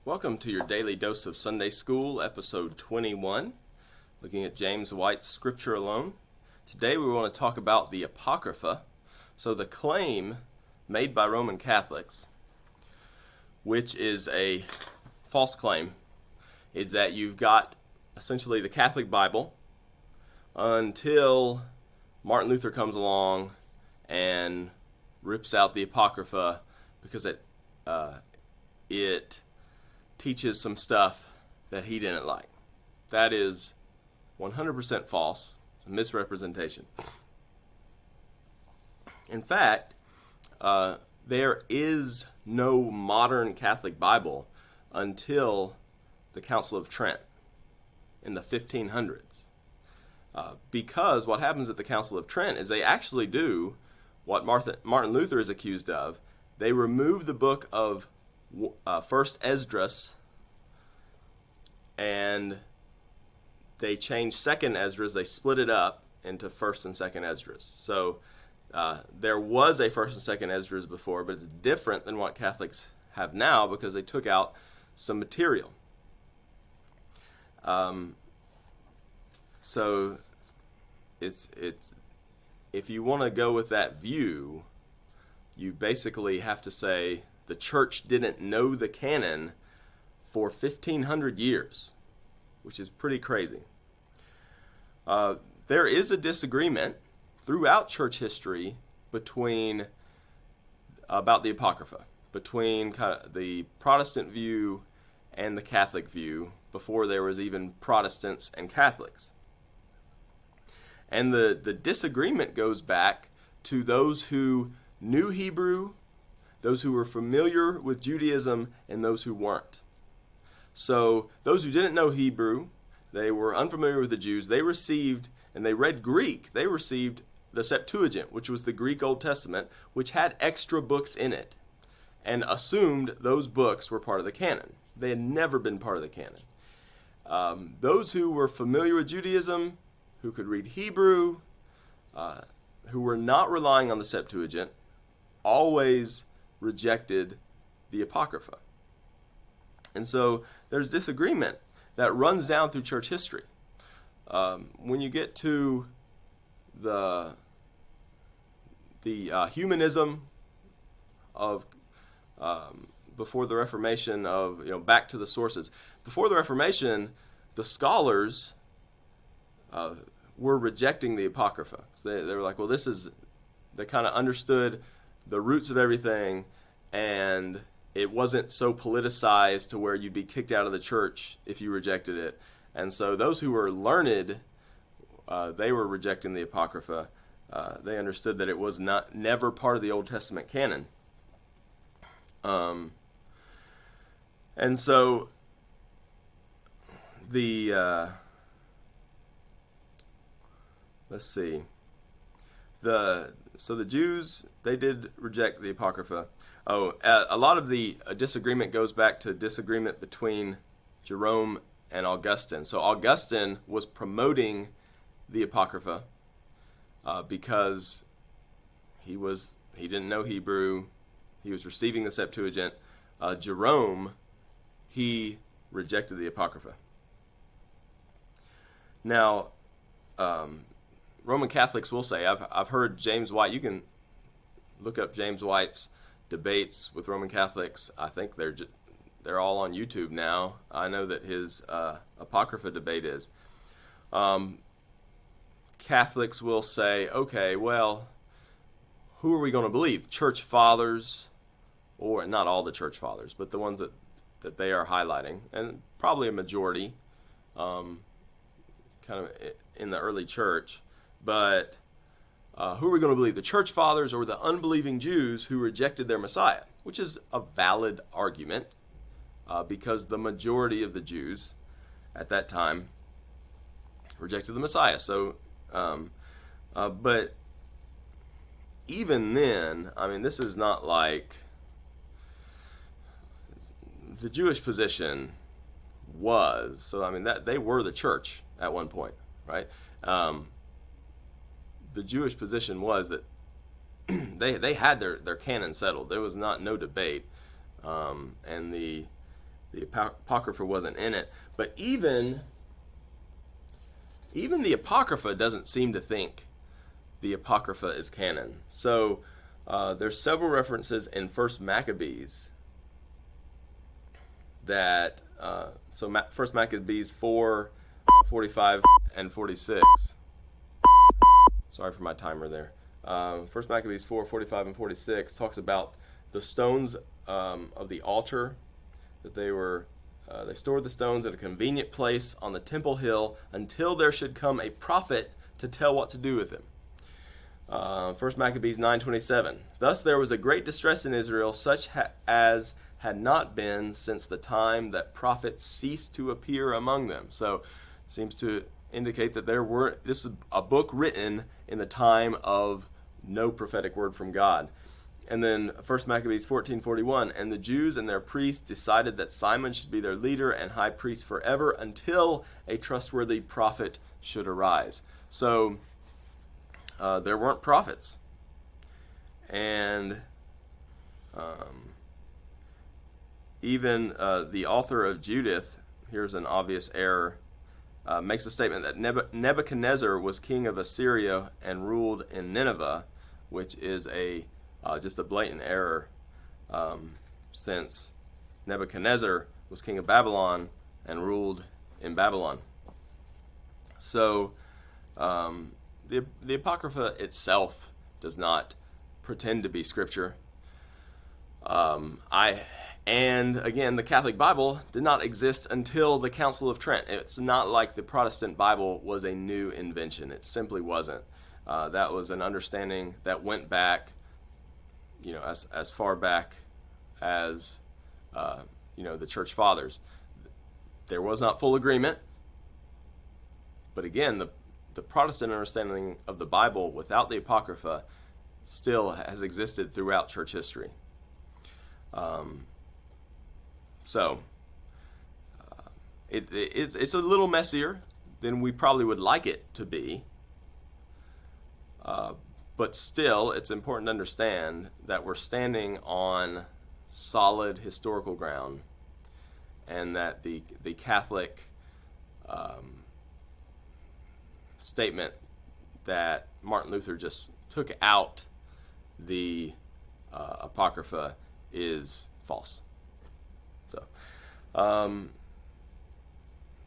Welcome to your Daily Dose of Sunday School, episode 21, looking at James White's Scripture Alone. Today we want to talk about the Apocrypha, so the claim made by Roman Catholics, which is a false claim, is that you've got essentially the Catholic Bible until Martin Luther comes along and rips out the Apocrypha because it teaches some stuff that he didn't like. That is 100% false. It's a misrepresentation. In fact, there is no modern Catholic Bible until the Council of Trent in the 1500s. Because what happens at the Council of Trent is they actually do what Martin Luther is accused of. They remove the book of First Esdras, and they change Second Esdras. They split it up into First and Second Esdras. So there was a First and Second Esdras before, but it's different than what Catholics have now because they took out some material. So it's if you want to go with that view, you basically have to say the church didn't know the canon for 1,500 years, which is pretty crazy. There is a disagreement throughout church history about the Apocrypha, between kind of the Protestant view and the Catholic view before there was even Protestants and Catholics. And the disagreement goes back to those who knew Hebrew, those who were familiar with Judaism, and those who weren't. So those who didn't know Hebrew, they were unfamiliar with the Jews, they received, and they read Greek, they received the Septuagint, which was the Greek Old Testament, which had extra books in it, and assumed those books were part of the canon. They had never been part of the canon. Those who were familiar with Judaism, who could read Hebrew, who were not relying on the Septuagint, always rejected the Apocrypha. And so there's disagreement that runs down through church history. When you get to the humanism of before the Reformation, of back to the sources. Before the Reformation, the scholars were rejecting the Apocrypha. So they were like, well, they kind of understood the roots of everything, and it wasn't so politicized to where you'd be kicked out of the church if you rejected it. And so those who were learned, they were rejecting the Apocrypha. They understood that it was never part of the Old Testament canon. And so let's see. So the Jews, they did reject the Apocrypha. A lot of the disagreement goes back to disagreement between Jerome and Augustine. So Augustine was promoting the Apocrypha because he didn't know Hebrew. He was receiving the Septuagint. Jerome, he rejected the Apocrypha. Now, Roman Catholics will say, I've heard James White, you can look up James White's debates with Roman Catholics. I think they're all on YouTube now. I know that his Apocrypha debate is. Catholics will say, okay, well, who are we going to believe? Church fathers, or not all the church fathers, but the ones that they are highlighting, and probably a majority kind of in the early church. But who are we going to believe, the church fathers or the unbelieving Jews who rejected their Messiah? Which is a valid argument because the majority of the Jews at that time rejected the Messiah. So, but even then, I mean, this is not like the Jewish position was. So, I mean, that they were the church at one point, right? The Jewish position was that they had their canon settled. There was no debate, and the Apocrypha wasn't in it. But even the Apocrypha doesn't seem to think the Apocrypha is canon. So there's several references in First Maccabees that First Maccabees 4, 45 and 46. Sorry for my timer there. First Maccabees 4, 45 and 46 talks about the stones of the altar, that they stored the stones at a convenient place on the temple hill until there should come a prophet to tell what to do with them. First Maccabees 9:27. Thus there was a great distress in Israel, such as had not been since the time that prophets ceased to appear among them. So it seems to indicate that this is a book written in the time of no prophetic word from God. And then 1 Maccabees 14:41, and the Jews and their priests decided that Simon should be their leader and high priest forever until a trustworthy prophet should arise. So there weren't prophets. And even the author of Judith, here's an obvious error, makes a statement that Nebuchadnezzar was king of Assyria and ruled in Nineveh, which is just a blatant error, since Nebuchadnezzar was king of Babylon and ruled in Babylon. So the Apocrypha itself does not pretend to be scripture. And again, the Catholic Bible did not exist until the Council of Trent. It's not like the Protestant Bible was a new invention. It simply wasn't. That was an understanding that went back, as far back as the Church Fathers. There was not full agreement, but again, the Protestant understanding of the Bible without the Apocrypha still has existed throughout church history. It's a little messier than we probably would like it to be. But still, it's important to understand that we're standing on solid historical ground, and that the Catholic statement that Martin Luther just took out the Apocrypha is false.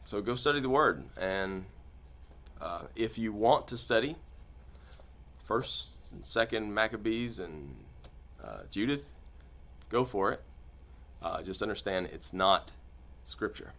So go study the Word, and if you want to study First and Second Maccabees and Judith, go for it. Just understand it's not scripture.